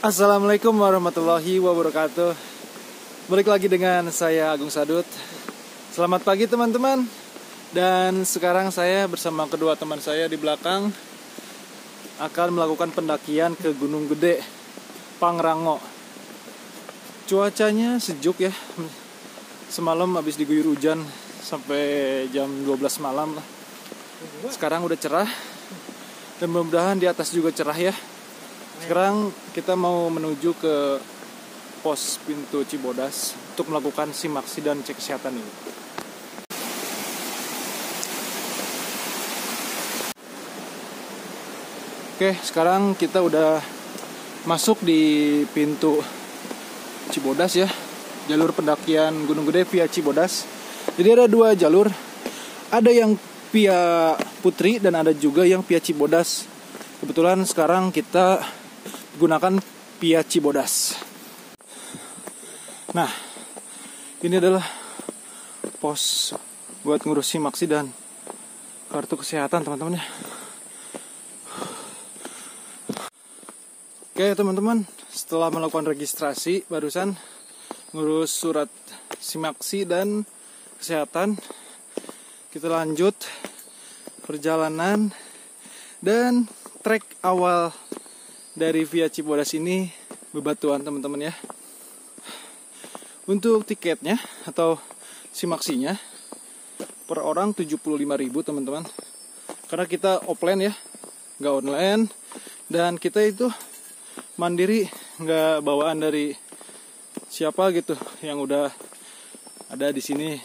Assalamualaikum warahmatullahi wabarakatuh. Balik lagi dengan saya Agung Sadut. Selamat pagi teman-teman. Dan sekarang saya bersama kedua teman saya di belakang akan melakukan pendakian ke Gunung Gede, Pangrango. Cuacanya sejuk ya. Semalam habis diguyur hujan sampai jam 12 malam lah. Sekarang udah cerah. Dan mudah-mudahan di atas juga cerah ya. Sekarang kita mau menuju ke pos pintu Cibodas untuk melakukan simaksi dan cek kesehatan ini. Oke, sekarang kita udah masuk di pintu Cibodas ya. Jalur pendakian Gunung Gede via Cibodas. Jadi ada dua jalur. Ada yang via Putri dan ada juga yang via Cibodas. Kebetulan sekarang kita gunakan via Cibodas. Nah, ini adalah pos buat ngurus simaksi dan kartu kesehatan teman-teman ya. Oke teman-teman, setelah melakukan registrasi barusan ngurus surat simaksi dan kesehatan, kita lanjut perjalanan dan trek awal dari via Cibodas ini Bebatuan teman-teman ya. Untuk tiketnya atau simaksinya per orang 75.000 teman-teman. Karena kita offline ya, nggak online. Dan kita itu mandiri, nggak bawaan dari siapa gitu yang udah ada di sini.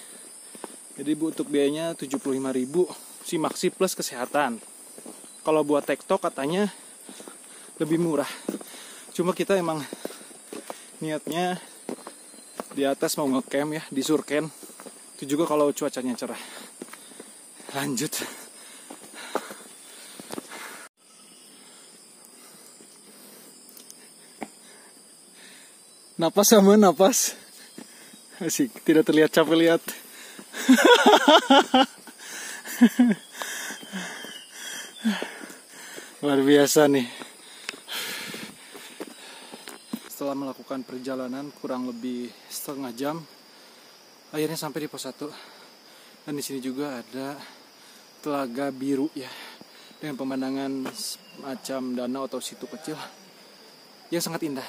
Jadi untuk biayanya 75.000 simaksi plus kesehatan. Kalau buat TikTok katanya lebih murah. Cuma kita emang niatnya di atas mau ngecamp ya, di Surken. Itu juga kalau cuacanya cerah. Lanjut. Napas sama napas. Asik, tidak terlihat capek lihat. Luar biasa nih. Setelah melakukan perjalanan kurang lebih setengah jam, akhirnya sampai di pos 1. Dan di sini juga ada Telaga Biru ya, dengan pemandangan macam danau atau situ kecil yang sangat indah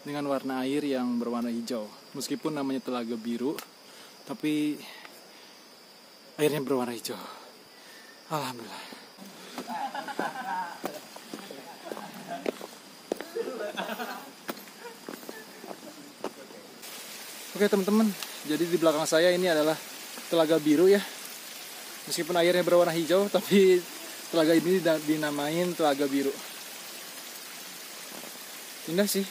dengan warna air yang berwarna hijau. Meskipun namanya Telaga Biru, tapi airnya berwarna hijau. Alhamdulillah. Oke teman-teman, jadi di belakang saya ini adalah Telaga Biru ya. Meskipun airnya berwarna hijau, tapi telaga ini dinamain Telaga Biru. Indah sih.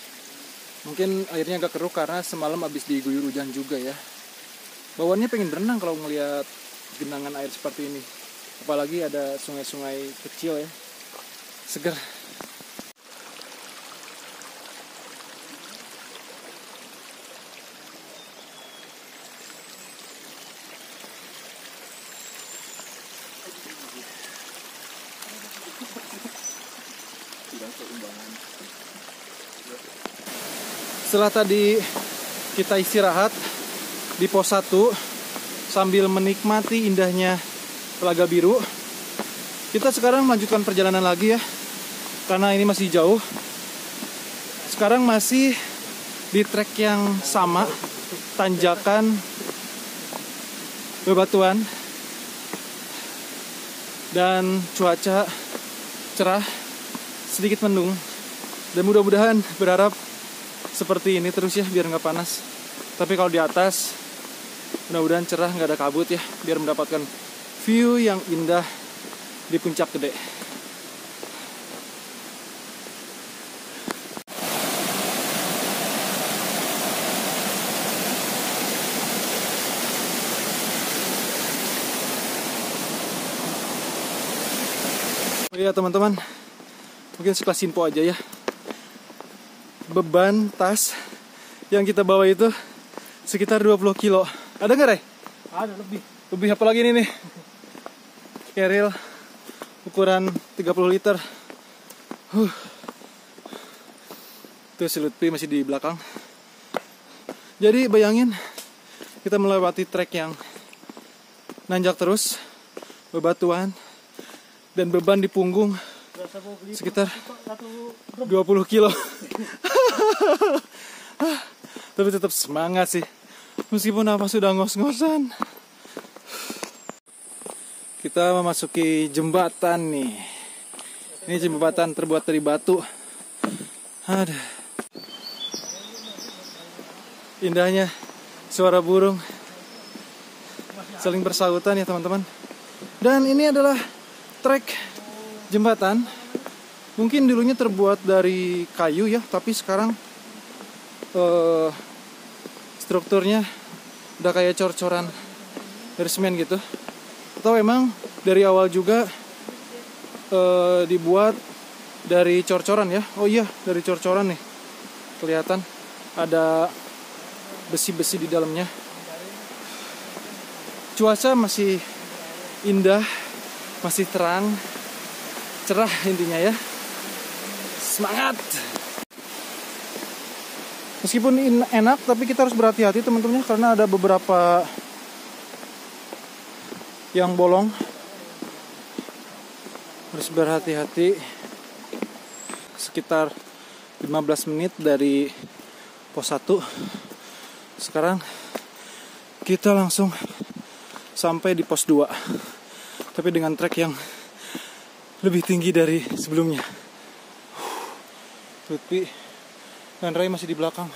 Mungkin airnya agak keruh karena semalam habis diguyur hujan juga ya. Bawaannya pengen berenang kalau ngelihat genangan air seperti ini. Apalagi ada sungai-sungai kecil ya. Seger. Setelah tadi kita istirahat di pos 1 sambil menikmati indahnya Telaga Biru, kita sekarang melanjutkan perjalanan lagi ya, karena ini masih jauh. Sekarang masih di trek yang sama, tanjakan Bebatuan, dan cuaca cerah, sedikit mendung, dan mudah-mudahan berharap seperti ini terus ya, biar nggak panas. Tapi kalau di atas mudah-mudahan cerah, nggak ada kabut ya, biar mendapatkan view yang indah di puncak gede. Oh iya teman-teman, mungkin sekelas info aja ya. Beban tas yang kita bawa itu sekitar 20 kilo. Ada nggak, Ray? Ada lebih. Lebih apa lagi ini nih? Keril ukuran 30 liter. Tuh si Lutfi masih di belakang. Jadi bayangin kita melewati trek yang nanjak terus, bebatuan, dan beban di punggung sekitar 20 kilo. Tapi tetap semangat sih, meskipun apa sudah ngos-ngosan. Kita memasuki jembatan nih. Ini jembatan terbuat dari batu. Aduh. Indahnya suara burung saling bersahutan ya teman-teman. Dan ini adalah trek jembatan. Mungkin dulunya terbuat dari kayu ya, tapi sekarang strukturnya udah kayak cor-coran dari semen gitu. Atau emang dari awal juga dibuat dari cor-coran ya. Oh iya, dari cor-coran nih. Kelihatan ada besi-besi di dalamnya. Cuaca masih indah, masih terang, cerah intinya ya. Semangat. Meskipun enak, tapi kita harus berhati-hati teman-teman karena ada beberapa yang bolong. Harus berhati-hati. Sekitar 15 menit dari pos 1. Sekarang kita langsung sampai di pos 2. Tapi dengan trek yang lebih tinggi dari sebelumnya. Lutfi dan Ray masih di belakang.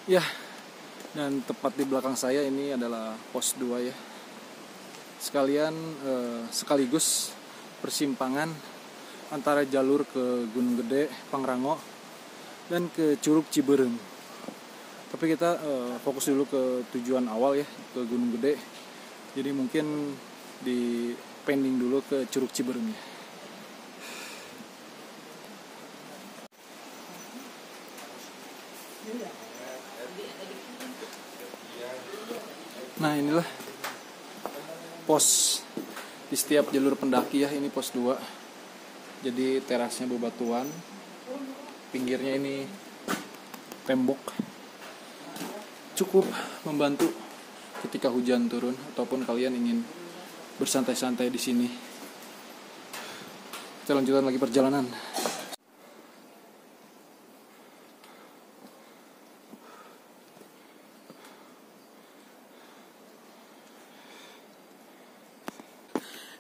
Ya, dan tepat di belakang saya ini adalah pos 2 ya. Sekaligus persimpangan antara jalur ke Gunung Gede, Pangrango, dan ke Curug Ciberem. Tapi kita fokus dulu ke tujuan awal ya, ke Gunung Gede. Jadi mungkin di pending dulu ke Curug Ciberem ya. Nah inilah pos di setiap jalur pendaki ya. Ini pos 2. Jadi terasnya bebatuan, pinggirnya ini tembok. Cukup membantu ketika hujan turun ataupun kalian ingin bersantai-santai di sini. Kita lanjutkan lagi perjalanan.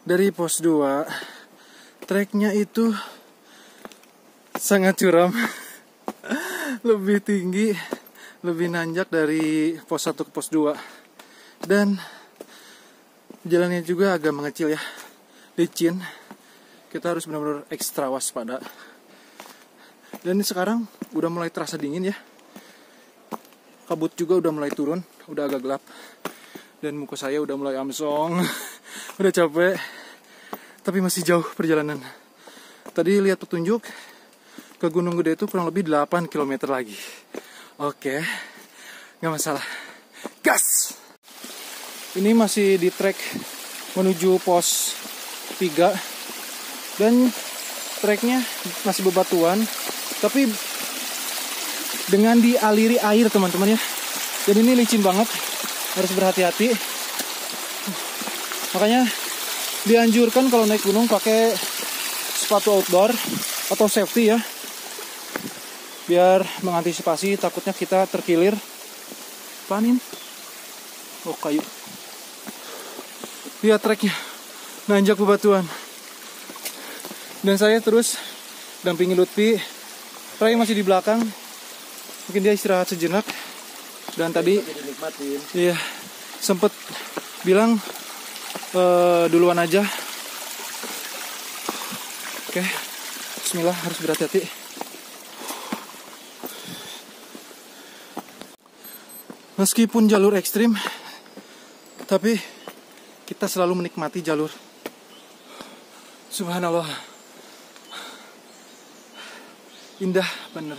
Dari pos 2, treknya itu sangat curam. Lebih tinggi, lebih nanjak dari pos 1 ke pos 2. Dan jalannya juga agak mengecil ya, licin. Kita harus benar-benar ekstra waspada. Dan sekarang udah mulai terasa dingin ya. Kabut juga udah mulai turun, udah agak gelap. Dan muka saya udah mulai amsong. Udah capek, tapi masih jauh perjalanan. Tadi lihat petunjuk ke Gunung Gede itu kurang lebih 8 km lagi. Oke, gak masalah. Gas! Ini masih di trek menuju pos 3. Dan treknya masih bebatuan, tapi dengan dialiri air teman-teman ya. Jadi ini licin banget, harus berhati-hati. Makanya dianjurkan kalau naik gunung pakai sepatu outdoor atau safety ya, biar mengantisipasi takutnya kita terkilir. Panin. Oh kayu. Lihat treknya, nanjak bebatuan. Dan saya terus dampingi Lutfi. Ray masih di belakang, mungkin dia istirahat sejenak. Dan tadi iya sempet bilang duluan aja. Oke, bismillah, harus berhati-hati. Meskipun jalur ekstrim, tapi kita selalu menikmati jalur. Subhanallah. Indah bener.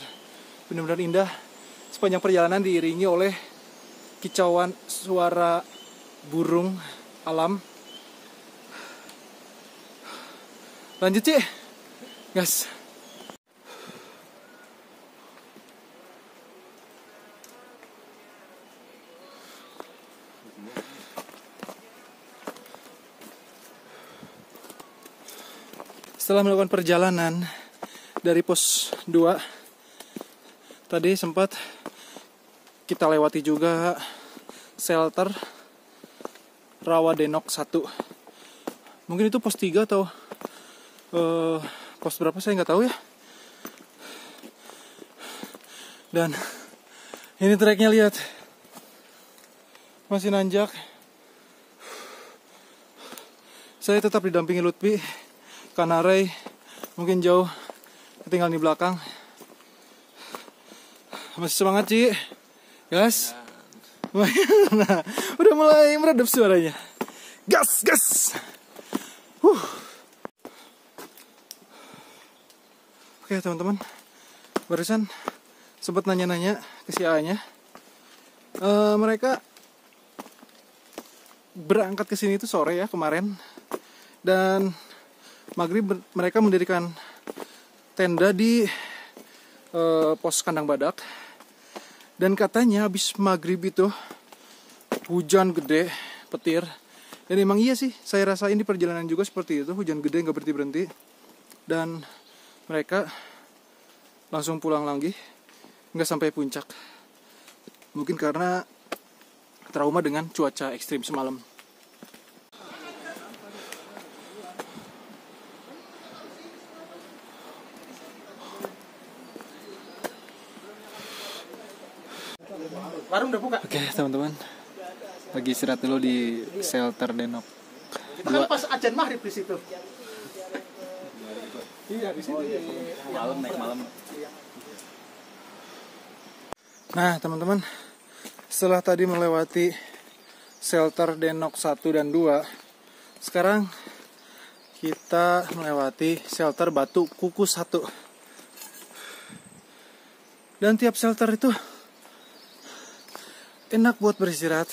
Benar-benar indah. Sepanjang perjalanan diiringi oleh kicauan suara burung alam. Lanjut Ci. Gas. Setelah melakukan perjalanan dari pos 2, tadi sempat kita lewati juga shelter Rawadenok 1. Mungkin itu pos 3 atau pos berapa saya nggak tahu ya. Dan ini treknya lihat, masih nanjak. Saya tetap didampingi Lutfi. Karena Ray mungkin jauh ketinggalan di belakang. Masih semangat Ci. Gas. Nah, udah mulai meredap suaranya. Gas, gas. Oke teman-teman, barusan sempat nanya-nanya ke si A-nya. Mereka berangkat ke sini itu sore ya kemarin. Dan maghrib mereka mendirikan tenda di pos kandang badak. Dan katanya habis maghrib itu hujan gede, petir. Dan emang iya sih, saya rasain di perjalanan juga seperti itu. Hujan gede gak berhenti-berhenti. Dan mereka langsung pulang lagi, gak sampai puncak. Mungkin karena trauma dengan cuaca ekstrim semalam. Warung udah buka. Oke teman-teman, lagi istirahat dulu di shelter Denok. Kita kan pas ajan maghrib di situ. Iya di situ. Malam naik malam. Nah teman-teman, setelah tadi melewati shelter Denok 1 dan 2, sekarang kita melewati shelter Batu Kukus 1. Dan tiap shelter itu enak buat beristirahat.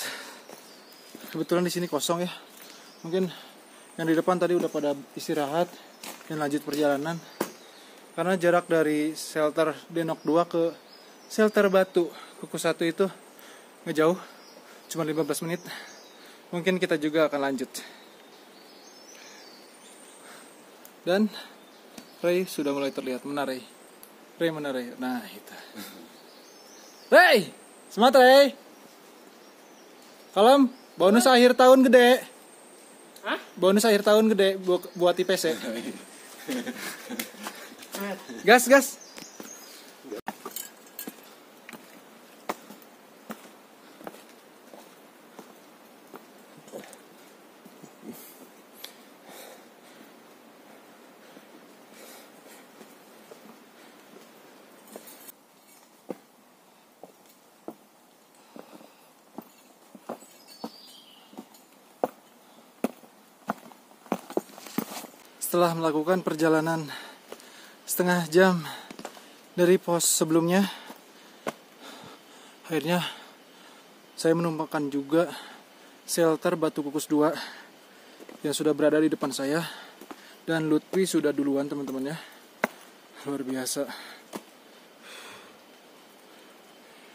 Kebetulan di sini kosong ya. Mungkin yang di depan tadi udah pada istirahat dan lanjut perjalanan. Karena jarak dari shelter Denok 2 ke shelter Batu Kukus 1 itu ngejauh, cuma 15 menit. Mungkin kita juga akan lanjut. Dan Ray sudah mulai terlihat. Mana Ray? Ray mana Ray? Nah itu. Ray! Semangat Ray! Kalem, bonus akhir tahun gede. Hah? Bonus akhir tahun gede buat IPC. Gas, gas. Setelah melakukan perjalanan setengah jam dari pos sebelumnya, akhirnya saya menumpangkan juga shelter Batu Kukus 2 yang sudah berada di depan saya. Dan Lutfi sudah duluan teman-teman ya. Luar biasa.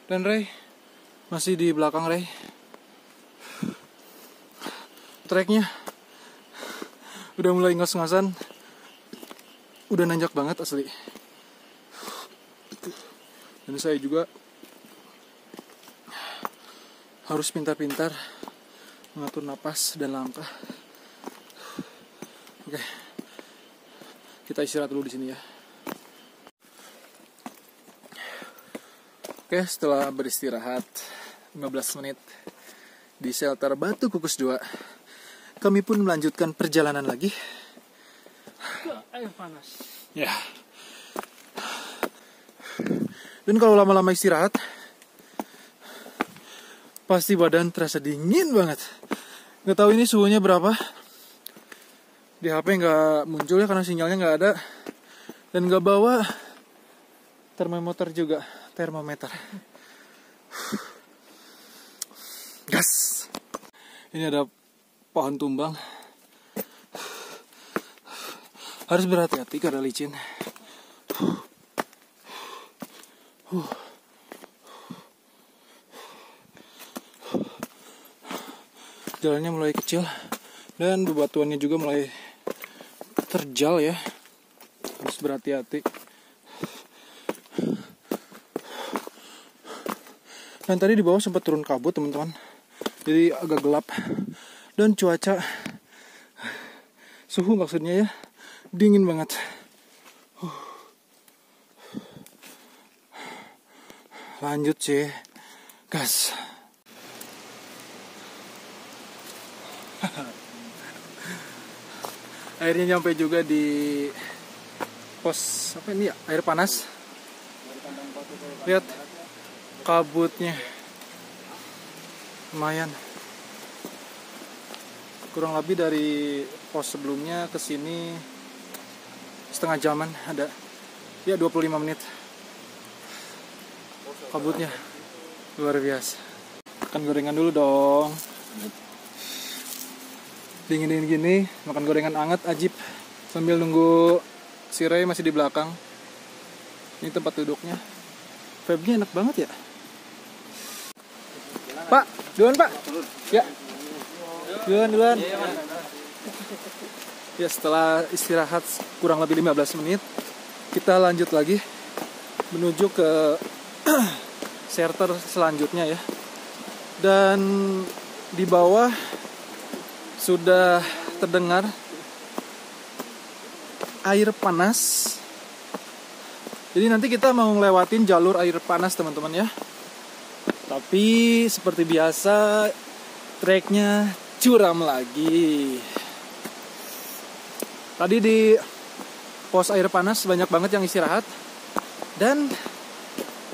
Dan Ray masih di belakang Ray. Treknya udah mulai ngos-ngosan. Udah nanjak banget asli. Dan saya juga harus pintar-pintar mengatur napas dan langkah. Oke. Kita istirahat dulu di sini ya. Oke, setelah beristirahat 15 menit di shelter Batu Kukus 2, kami pun melanjutkan perjalanan lagi. Air panas. Ya. Dan kalau lama-lama istirahat, pasti badan terasa dingin banget. Nggak tahu ini suhunya berapa. Di HP nggak muncul ya karena sinyalnya nggak ada. Dan nggak bawa termometer juga. Termometer. Gas. Ini ada pohon tumbang. Harus berhati-hati karena licin. Jalannya mulai kecil dan bebatuannya juga mulai terjal ya. Harus berhati-hati. Dan tadi di bawah sempat turun kabut teman-teman. Jadi agak gelap. Dan cuaca, suhu maksudnya ya, dingin banget. Lanjut sih, gas. Akhirnya nyampe juga di pos apa ini ya, air panas. Lihat kabutnya, lumayan. Kurang lebih dari pos sebelumnya ke sini setengah jaman ada. Ya 25 menit. Kabutnya luar biasa. Makan gorengan dulu dong. Dingin-dingin gini, makan gorengan anget ajib sambil nunggu si Ray masih di belakang. Ini tempat duduknya. Vibe-nya enak banget ya. Pak, duluan Pak. Ya. Duluan. Ya, setelah istirahat kurang lebih 15 menit, kita lanjut lagi menuju ke shelter selanjutnya ya. Dan di bawah sudah terdengar air panas. Jadi nanti kita mau ngelewatin jalur air panas teman-teman ya. Tapi seperti biasa treknya curam lagi. Tadi di pos air panas banyak banget yang istirahat. Dan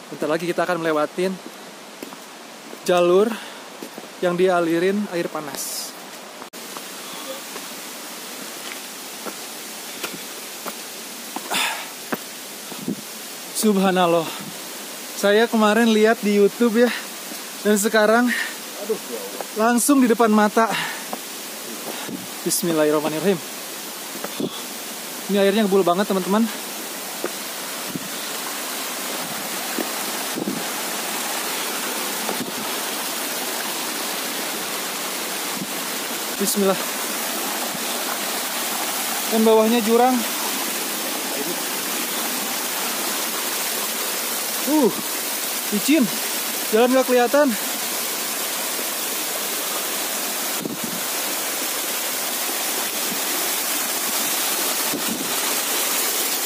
bentar lagi kita akan melewatin jalur yang dialirin air panas. Subhanallah. Saya kemarin lihat di YouTube ya. Dan sekarang langsung di depan mata. Bismillahirrahmanirrahim. Ini airnya ngebul banget teman-teman. Bismillah. Dan bawahnya jurang. Licin. Jalan gak kelihatan.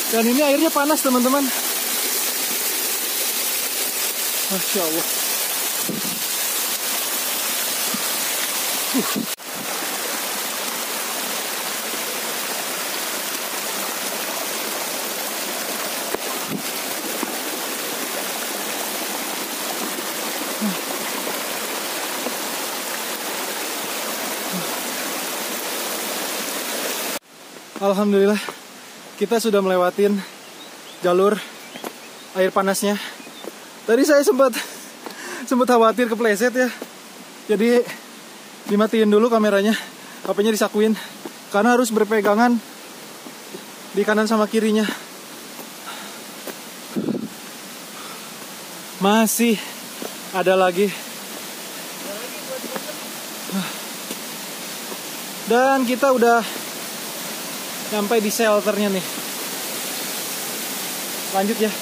Dan ini airnya panas teman-teman. Masya Allah. Alhamdulillah kita sudah melewatin jalur air panasnya. Tadi saya sempat khawatir kepleset ya. Jadi dimatiin dulu kameranya, HP-nya disakuin karena harus berpegangan di kanan sama kirinya. Masih ada lagi. Dan kita udah sampai di shelternya nih. Lanjut ya.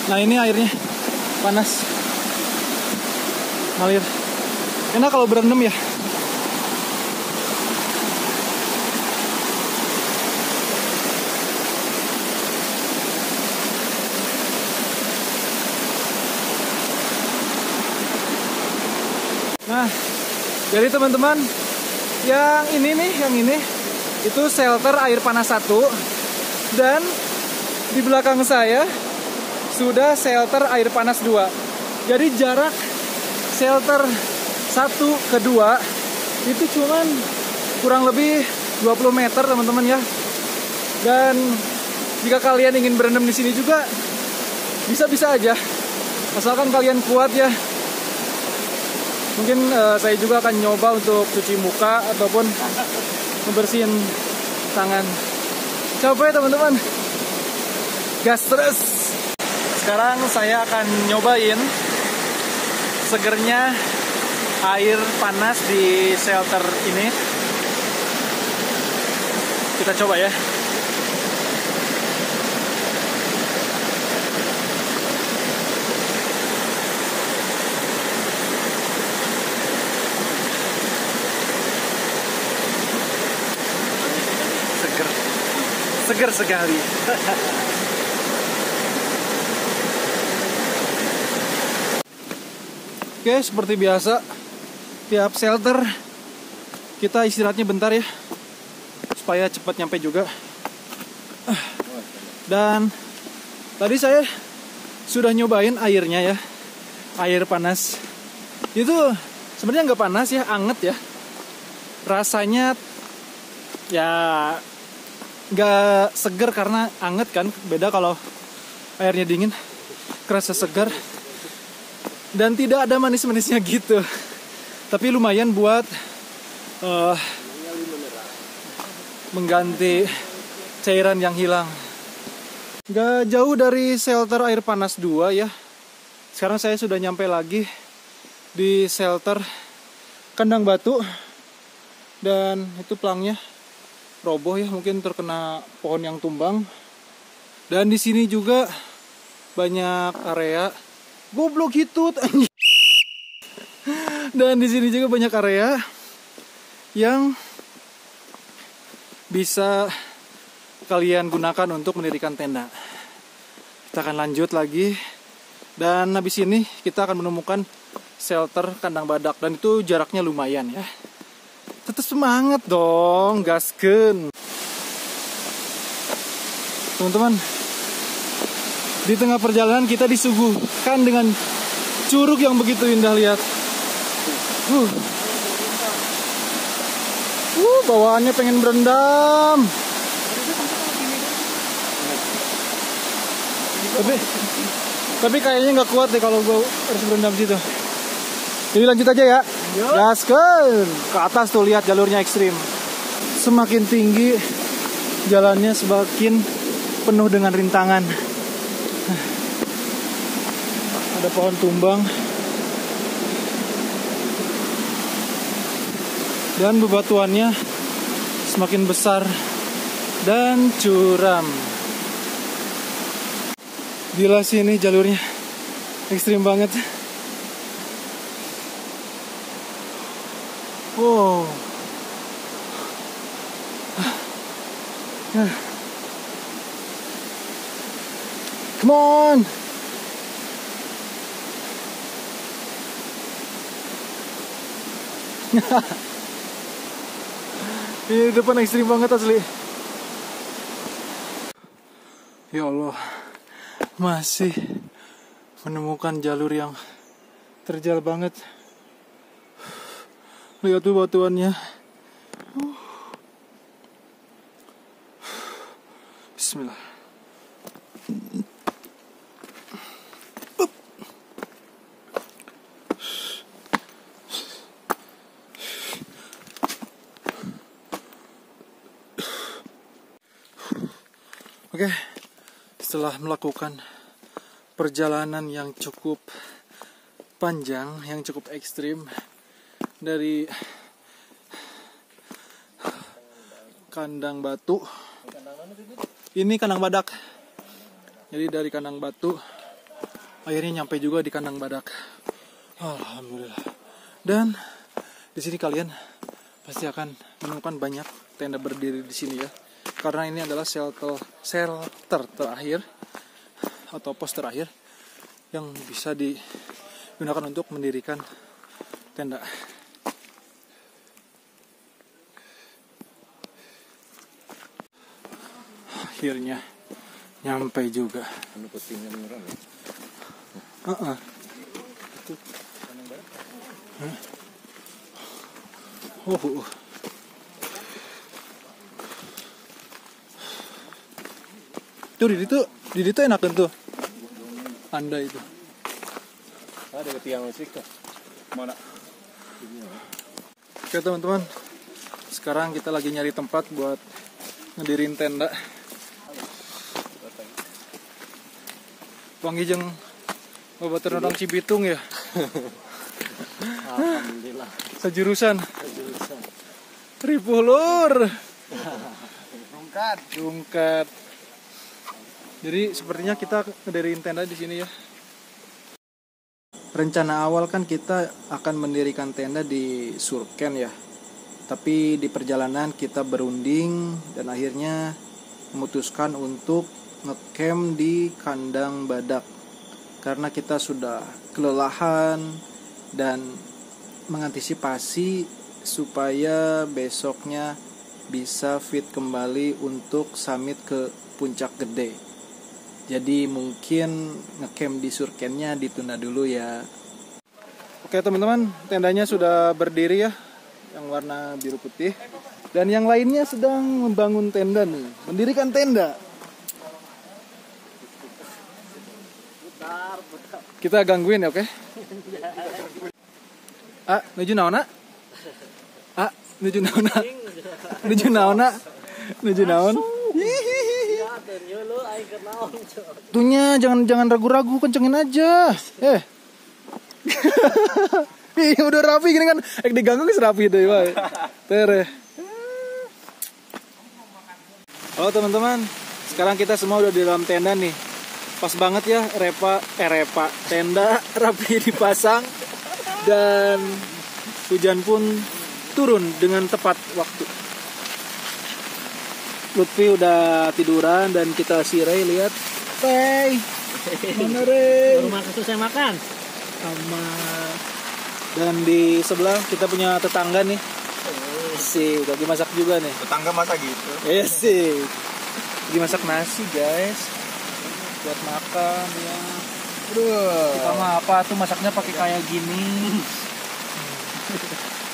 Nah ini airnya panas, ngalir. Enak kalau berendam ya. Nah, jadi teman-teman, yang ini itu shelter air panas 1, dan di belakang saya sudah shelter air panas 2. Jadi jarak shelter satu ke dua itu cuman kurang lebih 20 meter teman-teman ya. Dan jika kalian ingin berendam di sini juga bisa-bisa aja, asalkan kalian kuat ya. Mungkin saya juga akan nyoba untuk cuci muka ataupun membersihin tangan. Capek teman-teman, gas terus. Sekarang saya akan nyobain segernya air panas di shelter ini. Kita coba ya. Seger sekali. Oke, seperti biasa tiap shelter kita istirahatnya bentar ya, supaya cepat nyampe juga. Dan tadi saya sudah nyobain airnya ya, air panas. Itu sebenarnya nggak panas ya, anget ya. Rasanya ya nggak seger karena anget kan, beda kalau airnya dingin, kerasa segar dan tidak ada manis-manisnya gitu. Tapi lumayan buat mengganti cairan yang hilang. Nggak jauh dari shelter air panas 2 ya. Sekarang saya sudah nyampe lagi di shelter kandang batu, dan itu pelangnya roboh ya, mungkin terkena pohon yang tumbang. Dan di sini juga banyak area goblok hitut. Dan di sini juga banyak area yang bisa kalian gunakan untuk mendirikan tenda. Kita akan lanjut lagi, dan habis ini kita akan menemukan shelter kandang badak, dan itu jaraknya lumayan ya. Tetap semangat dong, gaskeun. Teman-teman, di tengah perjalanan kita disuguhkan dengan curug yang begitu indah, lihat. Bawaannya pengen berendam. Tapi kayaknya nggak kuat deh kalau gue harus berendam situ. Jadi lanjut aja ya. Gaskeun. Ke atas tuh, lihat jalurnya ekstrim. Semakin tinggi jalannya semakin penuh dengan rintangan. Ada pohon tumbang. Dan bebatuannya semakin besar dan curam. Gila sih, ini jalurnya ekstrim banget. Wow. Come on. Ini depan ekstrim banget asli. Ya Allah, masih menemukan jalur yang terjal banget. Lihat tuh batuannya. Bismillah. Oke, setelah melakukan perjalanan yang cukup panjang, yang cukup ekstrim, dari kandang batu, ini kandang badak. Jadi dari kandang batu akhirnya nyampe juga di kandang badak. Alhamdulillah. Dan di sini kalian pasti akan menemukan banyak tenda berdiri di sini ya. Karena ini adalah shelter terakhir atau pos terakhir yang bisa digunakan untuk mendirikan tenda. Akhirnya nyampe juga. Tuh di situ enakan tuh. Anda itu. Ada tiang musik tuh. Mana? Oke teman-teman, sekarang kita lagi nyari tempat buat ngedirin tenda. Wangi jeung babaturan orang Cibitung ya. Alhamdulillah. Sejurusan. Ribuh lur. Rungkat. Jadi sepertinya kita ngedirin tenda di sini ya. Rencana awal kan kita akan mendirikan tenda di Surken ya. Tapi di perjalanan kita berunding dan akhirnya memutuskan untuk ngecamp di kandang badak. Karena kita sudah kelelahan dan mengantisipasi supaya besoknya bisa fit kembali untuk summit ke Puncak Gede. Jadi mungkin ngecamp di Surkennya ditunda dulu ya. Oke teman-teman, tendanya sudah berdiri ya, yang warna biru putih. Dan yang lainnya sedang membangun tenda nih, mendirikan tenda. Kita gangguin ya, oke? Nuju naona? Nuju naon? Tuhnya jangan ragu-ragu, kencengin aja. Udah rapi gini kan, diganggu geus rapi deh, wae. Tere. Halo teman-teman, sekarang kita semua udah di dalam tenda nih. Pas banget ya, repa tenda rapi dipasang dan hujan pun turun dengan tepat waktu. Lutfi udah tiduran dan kita si Ray lihat. Ray, mana Ray? Baru makan selesai makan. Sama. Dan di sebelah kita punya tetangga nih. Si lagi masak juga nih. Tetangga masak gitu. Iya sih. Lagi masak nasi guys. Buat makan ya. Aduh. Kita mah apa tuh masaknya pakai kayak gini.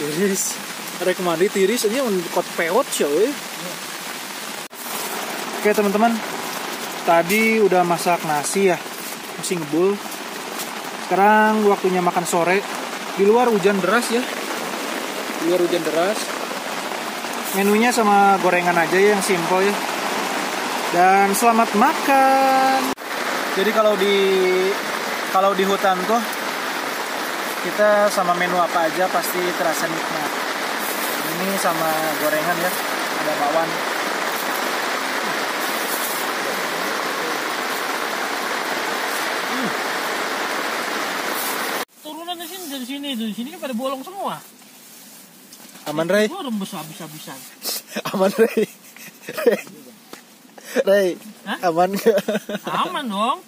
Tiris. Ada kemari tiris ini kot peot coy. Oke teman-teman, tadi udah masak nasi ya, masih ngebul. Sekarang waktunya makan sore. Di luar hujan deras ya. Di luar hujan deras. Menunya sama gorengan aja ya, yang simple ya. Dan selamat makan. Jadi kalau di hutan tuh kita sama menu apa aja pasti terasa nikmat. Ini sama gorengan ya, ada bakwan. Turunan dari sini kan pada bolong semua. Aman Ray? Gua rembes habis-habisan. Aman Ray? Ray, aman gak? Aman dong.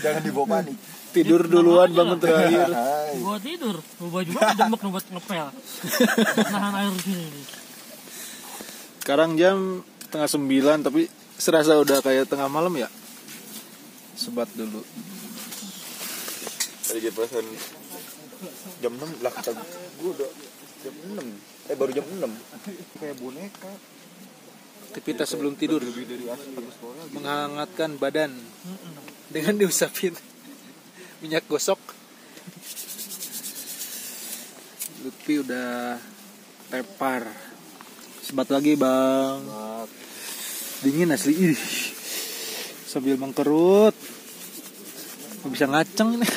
Jangan dibawa panik. Tidur duluan bangun terakhir. Gua tidur, gua juga demek buat ngepel. Nahan air di sini nih. Sekarang jam 8:30 tapi serasa udah kayak tengah malam ya. Sebat dulu. Tadi dia perasaan jam 6 lah kata gue udah jam 6. Baru jam 6. Kayak boneka. Aktivitas sebelum tidur. Lebih dari sekolah. Menghangatkan badan dengan diusapin minyak gosok. Lutfi udah tepar. Sebat lagi bang. Dingin asli. Ih. Sambil mengkerut. Gak bisa ngaceng nih.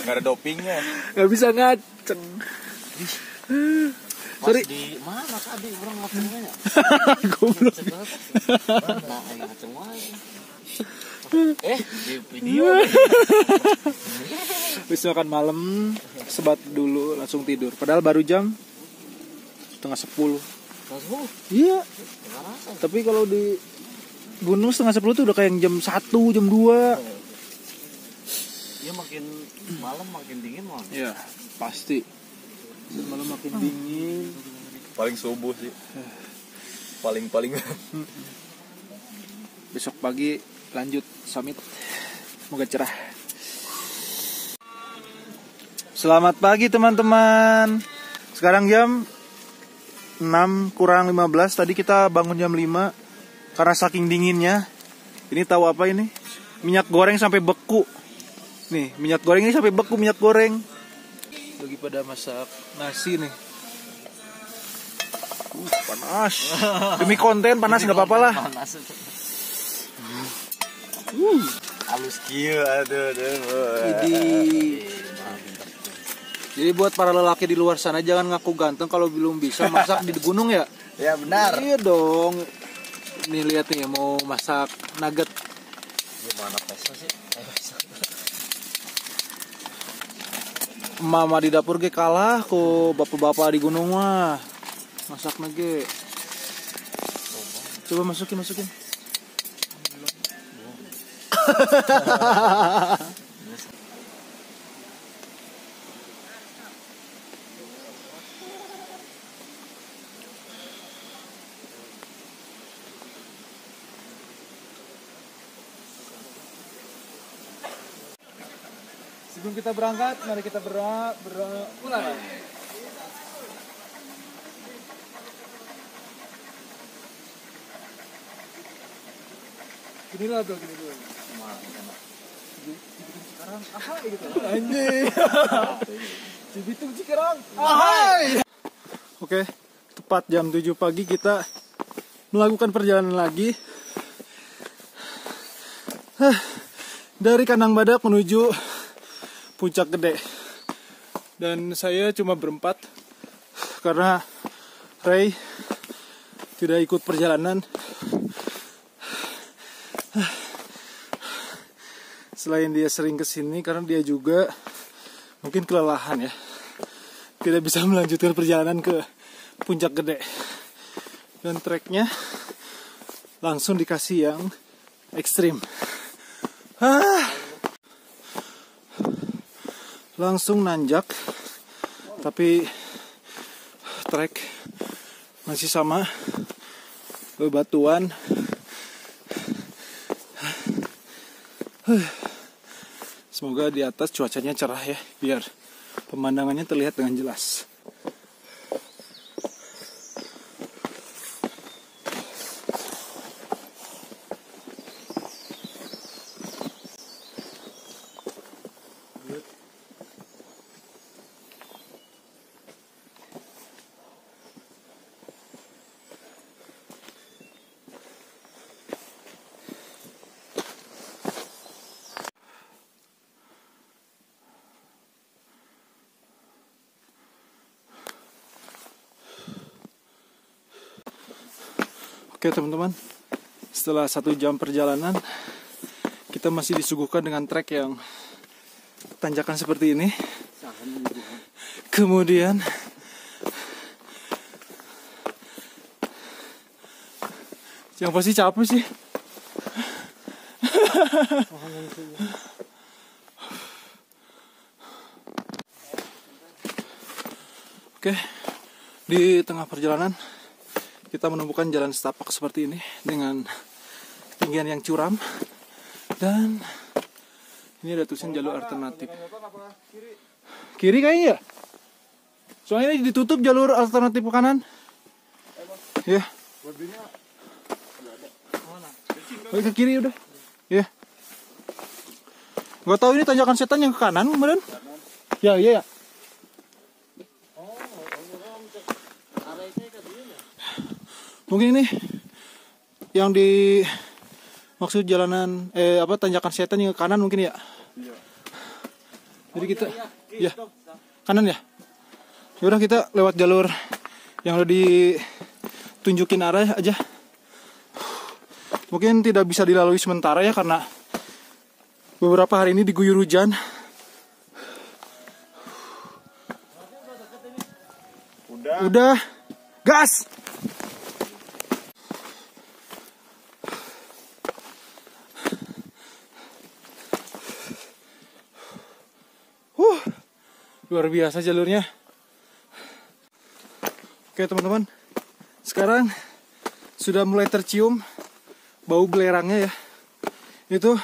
Gak ada dopingnya. Gak bisa ngaceng. Sorry. Di mana tadi orang ngacengnya? Goblok. Nah, ngaceng wae. Di video. Habis makan malam, sebat dulu langsung tidur. Padahal baru jam 9:30. Iya. Tapi kalau di gunung 9:30 tuh udah kayak jam 1, jam 2. Ya makin malam makin dingin mah. Iya, pasti. Malam makin dingin. Paling subuh sih. Paling. Besok pagi lanjut summit. Semoga cerah. Selamat pagi teman-teman. Sekarang jam 6 kurang 15. Tadi kita bangun jam 5 karena saking dinginnya. Ini tahu apa ini? Minyak goreng sampai beku. Nih, minyak goreng ini sampai beku minyak goreng. Lagi pada masak nasi nih. Panas. Demi konten panas nggak apa-apa lah. Halus kieu aduh. Jadi buat para lelaki di luar sana jangan ngaku ganteng kalau belum bisa masak di gunung ya. Ya benar. Iya dong. Nih lihat nih mau masak nugget. Gimana pesnya sih? Mama di dapur ge kalah ku bapak-bapak di gunung mah. Masak nugget. Coba masukin. Sebelum kita berangkat, mari kita mulai. Gini dulu. Cibitung Cikarang, ahai gitu. Anjing. Cibitung Cikarang, ahai. Oke, tepat jam 7 pagi kita melakukan perjalanan lagi. Dari Kandang Badak menuju Puncak Gede. Dan saya cuma berempat karena Ray tidak ikut perjalanan. Selain dia sering kesini karena dia juga mungkin kelelahan ya, tidak bisa melanjutkan perjalanan ke Puncak Gede. Dan treknya langsung dikasih yang ekstrim. Langsung nanjak, tapi trek masih sama, bebatuan. Semoga di atas cuacanya cerah ya, biar pemandangannya terlihat dengan jelas. Oke teman-teman, setelah 1 jam perjalanan, kita masih disuguhkan dengan trek yang tanjakan seperti ini. Kemudian yang pasti capek sih. Oke, di tengah perjalanan kita menemukan jalan setapak seperti ini dengan ketinggian yang curam, dan ini ada tulisan jalur alternatif. Kiri kayaknya ya? Soalnya ini ditutup jalur alternatif ke kanan. Ya. Ke kiri udah. Ya. Gak tahu ini tanjakan setan yang ke kanan kemarin. Ya, iya ya. Mungkin ini yang di maksud jalanan tanjakan setan yang ke kanan mungkin ya. Iya. Jadi kita ya kanan ya. Yaudah kita lewat jalur yang udah ditunjukin arah aja. Mungkin tidak bisa dilalui sementara ya karena beberapa hari ini diguyur hujan. Udah. Gas. Luar biasa jalurnya. Oke teman-teman, sekarang sudah mulai tercium bau belerangnya ya. Itu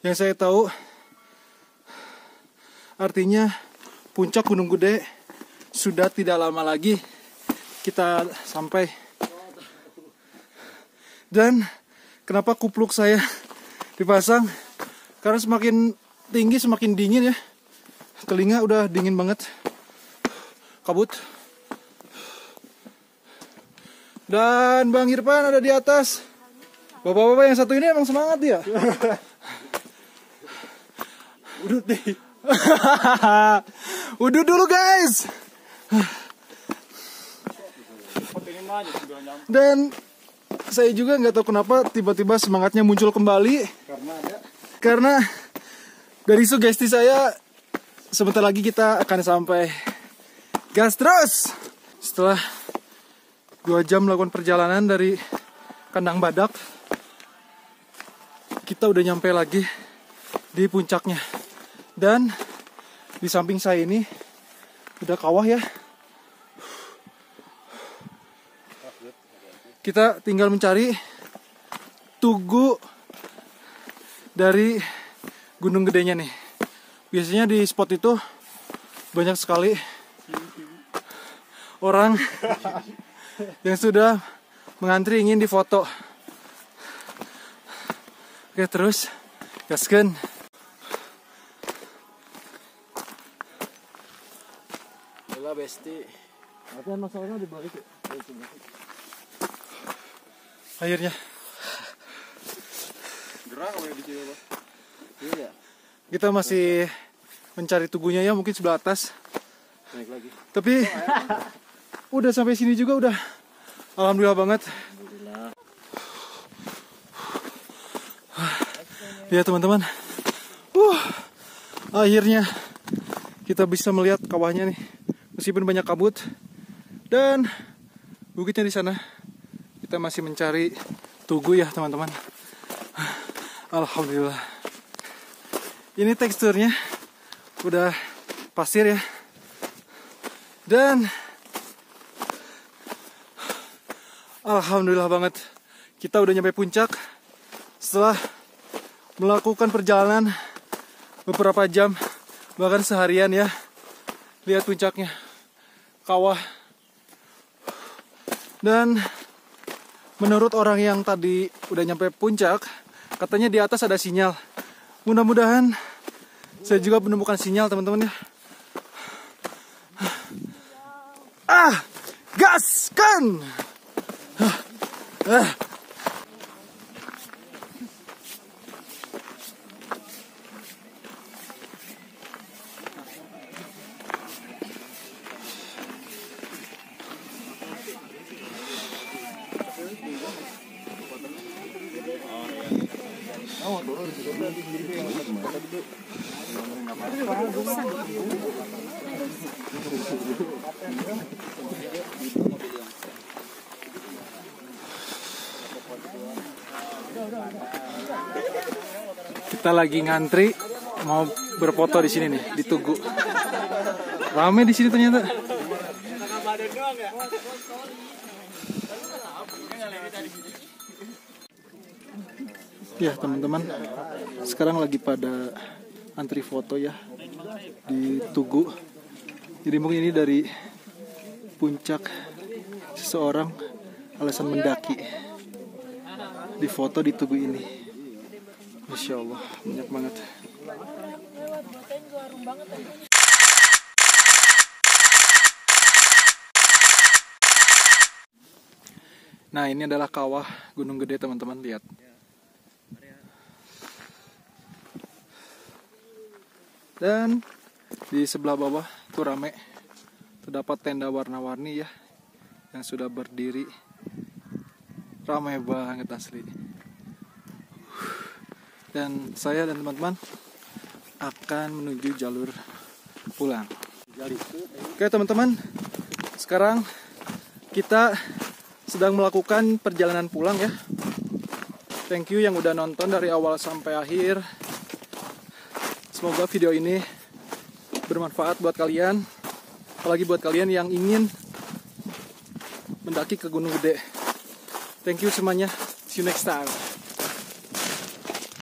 yang saya tahu artinya puncak Gunung Gede. Sudah tidak lama lagi kita sampai. Dan kenapa kupluk saya dipasang? Karena semakin tinggi semakin dingin ya. Telinga udah dingin banget. Kabut. Dan Bang Irfan ada di atas. Bapak-bapak yang satu ini emang semangat ya. Udut deh. Udut dulu guys. Dan saya juga nggak tahu kenapa tiba-tiba semangatnya muncul kembali. Karena dari sugesti saya sebentar lagi kita akan sampai. Gas terus. Setelah 2 jam melakukan perjalanan dari kandang badak, kita udah nyampe lagi di puncaknya. Dan di samping saya ini udah kawah ya. Kita tinggal mencari tugu dari Gunung Gedenya nih. Biasanya di spot itu banyak sekali orang yang sudah mengantri ingin difoto. Oke, terus gaskeun. Gila besti. Latihan masalahnya dibalik ya. Akhirnya Gerang apa di sini, Bos? Iya. kita masih mencari tugunya ya, mungkin sebelah atas. Naik lagi. Tapi udah sampai sini juga udah. Alhamdulillah banget. Ya teman-teman. Akhirnya kita bisa melihat kawahnya nih. Meskipun banyak kabut dan bukitnya di sana. Kita masih mencari tugu ya teman-teman. Alhamdulillah. Ini teksturnya udah pasir ya. Dan alhamdulillah banget kita udah nyampe puncak setelah melakukan perjalanan beberapa jam, bahkan seharian ya. Lihat puncaknya, kawah. Dan menurut orang yang tadi udah nyampe puncak, katanya di atas ada sinyal. Mudah-mudahan saya juga menemukan sinyal teman-teman ya. Gaskan! Kita lagi ngantri mau berfoto di sini nih, di Tugu. Rame di sini ternyata. Ya teman-teman, sekarang lagi pada antri foto ya di Tugu. Jadi mungkin ini dari puncak seseorang alasan mendaki. Di foto di Tugu ini. Masya Allah, banyak banget. Nah, ini adalah kawah Gunung Gede teman-teman, lihat. Dan di sebelah bawah tuh rame. Terdapat tenda warna-warni ya yang sudah berdiri. Ramai banget asli. Dan saya dan teman-teman akan menuju jalur pulang. Oke teman-teman, sekarang kita sedang melakukan perjalanan pulang ya. Thank you yang udah nonton dari awal sampai akhir. Semoga video ini bermanfaat buat kalian, apalagi buat kalian yang ingin mendaki ke Gunung Gede. Thank you semuanya. See you next time.